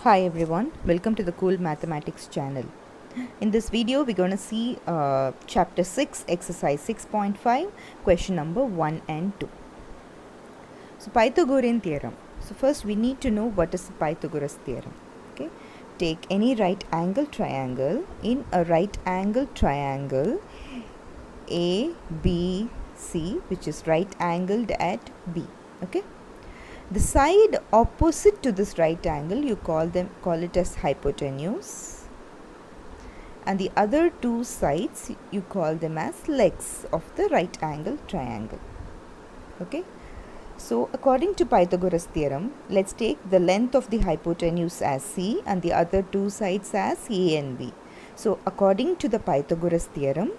Hi everyone, welcome to the Cool Mathematics channel. In this video, we're going to see chapter 6, exercise 6.5, question number 1 and 2. So, Pythagorean theorem. So, first we need to know what is the Pythagoras theorem. Okay, take any right angle triangle. In a right angle triangle, ABC, which is right angled at B. Okay. The side opposite to this right angle, you call it as hypotenuse, and the other two sides you call them as legs of the right angle triangle. Okay, so according to Pythagoras theorem, let's take the length of the hypotenuse as C and the other two sides as A and B. So according to the Pythagoras theorem,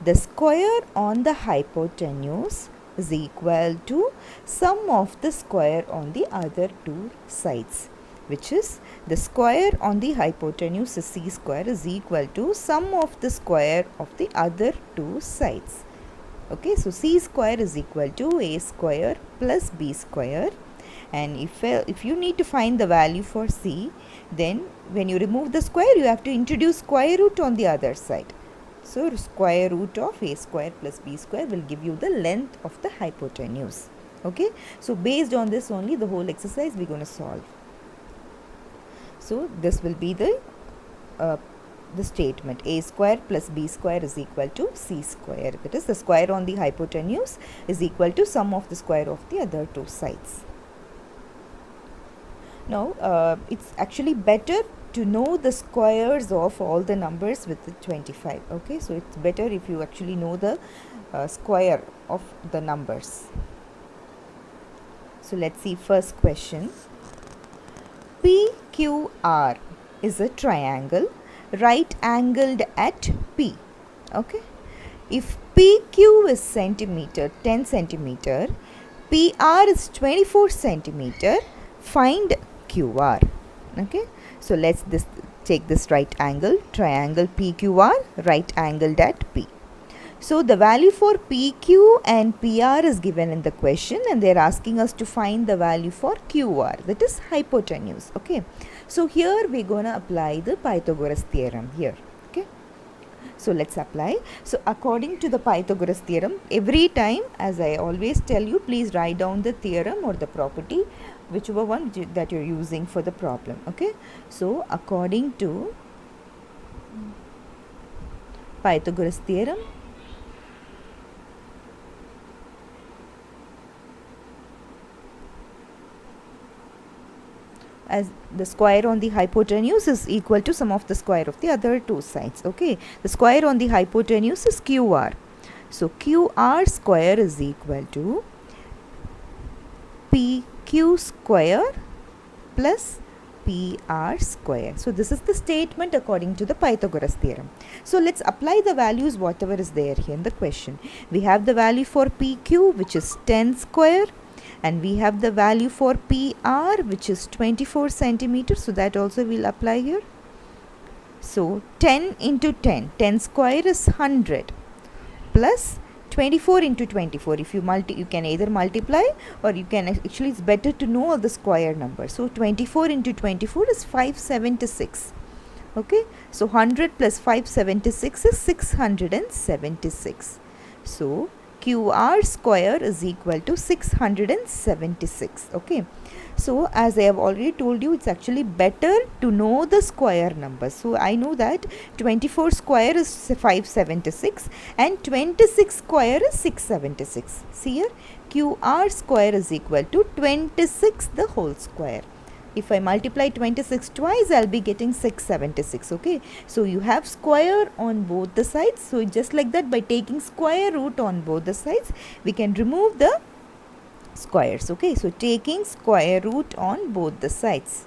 the square on the hypotenuse is equal to sum of the square on the other two sides, which is the square on the hypotenuse is C square is equal to sum of the square of the other two sides. Okay, so C square is equal to A square plus B square, and if you need to find the value for C, then when you remove the square, you have to introduce square root on the other side. So, square root of A square plus B square will give you the length of the hypotenuse. Okay. So, based on this only the whole exercise we are going to solve. So, this will be the statement A square plus B square is equal to C square. That is, the square on the hypotenuse is equal to sum of the square of the other two sides. Now, it's actually better to know the squares of all the numbers with the 25. Okay, so it's better if you actually know the square of the numbers. So let's see first question. PQR is a triangle right angled at P. Okay, if PQ is centimeter, 10 centimeter, PR is 24 centimeter, find QR. Okay, so let's take this right angle triangle PQR right angled at P. So the value for PQ and PR is given in the question, and they are asking us to find the value for QR, that is hypotenuse. Okay, so here we are going to apply the Pythagoras theorem here. Okay, so let's apply. So according to the Pythagoras theorem, every time, as I always tell you, please write down the theorem or the property, whichever one that you're using for the problem. Okay, so according to Pythagoras theorem, as the square on the hypotenuse is equal to sum of the square of the other two sides. Okay, the square on the hypotenuse is QR. So QR square is equal to PQ square plus PR square. So this is the statement according to the Pythagoras theorem. So let's apply the values whatever is there here in the question. We have the value for PQ, which is 10 square, and we have the value for PR, which is 24 centimeters. So that also will apply here. So 10 into 10, 10 square is 100 plus 24 into 24. If you you can either multiply, or you can actually, it's better to know all the square numbers. So 24 into 24 is 576. Okay, so 100 plus 576 is 676. So QR square is equal to 676. Okay, so as I have already told you, it's actually better to know the square numbers. So I know that 24 square is 576 and 26 square is 676. See here, QR square is equal to 26 the whole square. If I multiply 26 twice, I'll be getting 676. Okay, so you have square on both the sides. So just like that, by taking square root on both the sides, we can remove the squares. Okay, so taking square root on both the sides.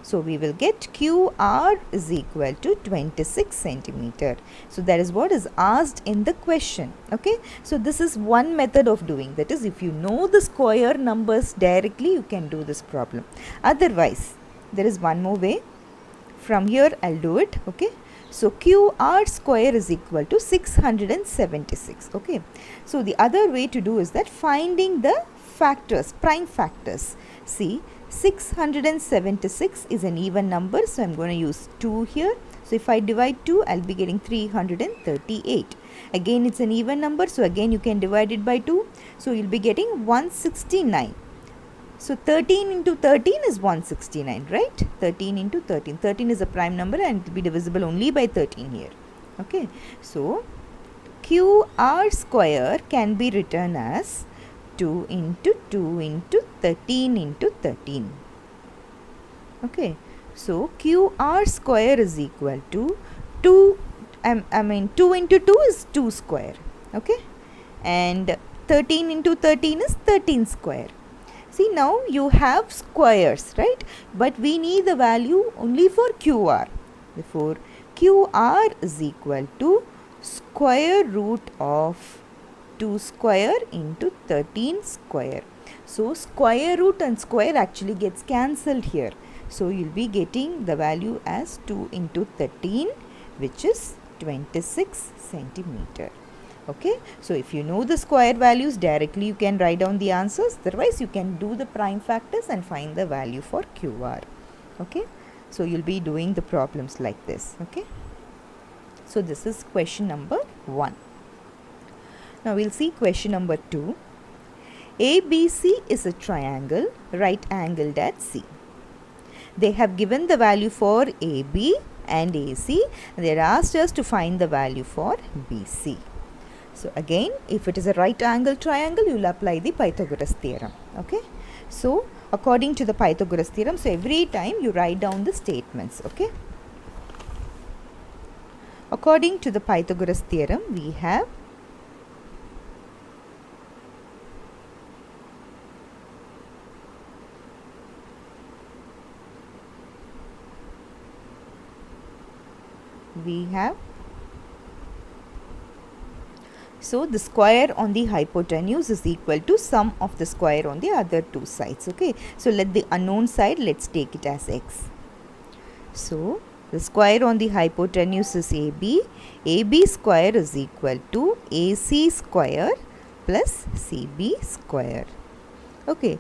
So we will get QR is equal to 26 centimeter. So that is what is asked in the question. Okay, so this is one method of doing, that is, if you know the square numbers directly, you can do this problem. Otherwise, there is one more way. From here I'll do it. Okay, so QR square is equal to 676. Okay, so the other way to do is that finding the factors, prime factors. See, 676 is an even number, so I'm going to use 2 here. So if I divide 2, I'll be getting 338. Again, it's an even number, so again you can divide it by 2. So you'll be getting 169. So 13 into 13 is 169, right? 13 into 13. 13 is a prime number and it will be divisible only by 13 here. Okay. So QR square can be written as 2 into 2 into 13 into 13. Okay. So QR square is equal to 2 into 2 is 2 square. Okay. And 13 into 13 is 13 square. See, now you have squares, right? But we need the value only for QR. Therefore, QR is equal to square root of 2 square into 13 square. So, square root and square actually gets cancelled here. So, you will be getting the value as 2 into 13, which is 26 centimeter. Okay, so if you know the square values, directly you can write down the answers. Otherwise, you can do the prime factors and find the value for QR. Okay, so you'll be doing the problems like this. Okay, so this is question number 1. Now we'll see question number 2. ABC is a triangle right angled at C. They have given the value for AB and AC. They asked us to find the value for BC. So again, if it is a right angle triangle, you will apply the Pythagoras theorem. Okay. So according to the Pythagoras theorem, so every time you write down the statements. Okay. According to the Pythagoras theorem, we have so the square on the hypotenuse is equal to sum of the square on the other two sides. Okay, so let the unknown side, let's take it as x. So the square on the hypotenuse is AB. AB square is equal to AC square plus CB square. Okay,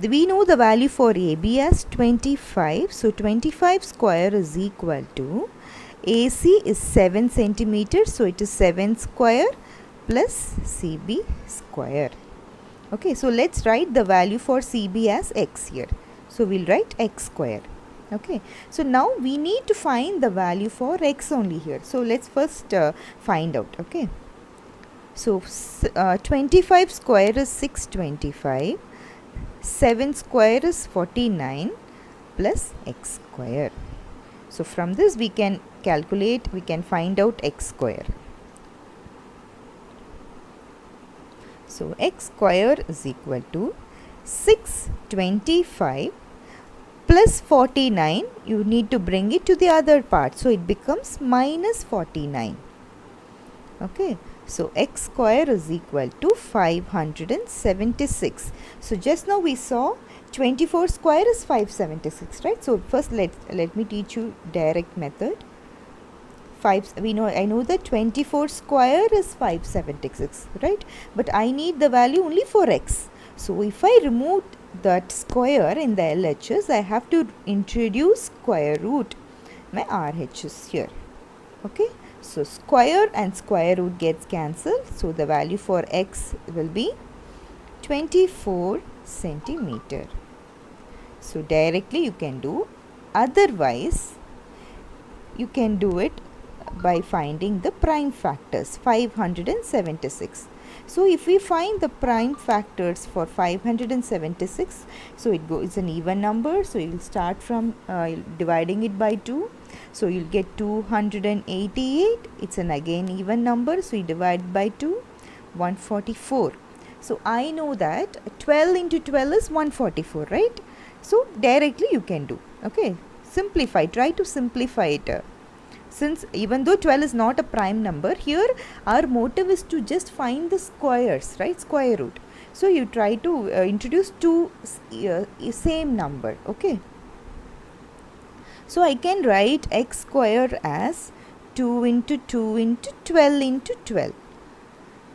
we know the value for AB as 25. So 25 square is equal to AC is 7 centimeters. So it is 7 square plus CB square. Okay, so let's write the value for CB as x here. So we'll write x square. Okay, so now we need to find the value for x only here. So let's first find out. Okay, so 25 square is 625, 7 square is 49 plus x square. So from this we can calculate, we can find out x square. So x square is equal to 625 plus 49. You need to bring it to the other part. So it becomes minus 49. Okay. So x square is equal to 576. So just now we saw 24 square is 576, right? So first let me teach you direct method. I know that 24 square is 576, right? But I need the value only for x. So if I remove that square in the LHS, I have to introduce square root. My RHS here. Okay. So square and square root gets cancelled. So the value for x will be 24 centimeter. So directly you can do. Otherwise, you can do it by finding the prime factors, 576. So if we find the prime factors for 576, so it's an even number, so you will start from dividing it by 2. So you'll get 288. It's an again even number, so you divide by 2, 144. So I know that 12 into 12 is 144, right? So directly you can do. Okay, simplify, try to simplify it. Since even though 12 is not a prime number, here our motive is to just find the squares, right? Square root. So you try to introduce two same number. Okay. So I can write x square as 2 into 2 into 12 into 12.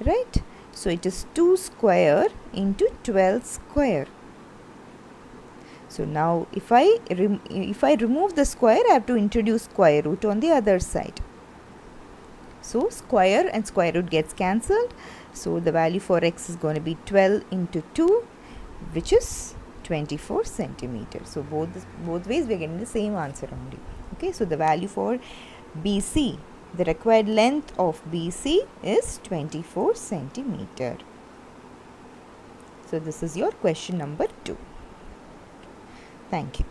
Right? So it is 2 square into 12 square. So now if I remove the square, I have to introduce square root on the other side. So square and square root gets cancelled. So the value for x is going to be 12 into 2, which is 24 centimeters. So both ways we are getting the same answer only. Okay, so the value for BC, the required length of BC is 24 centimeter. So this is your question number 2. Thank you.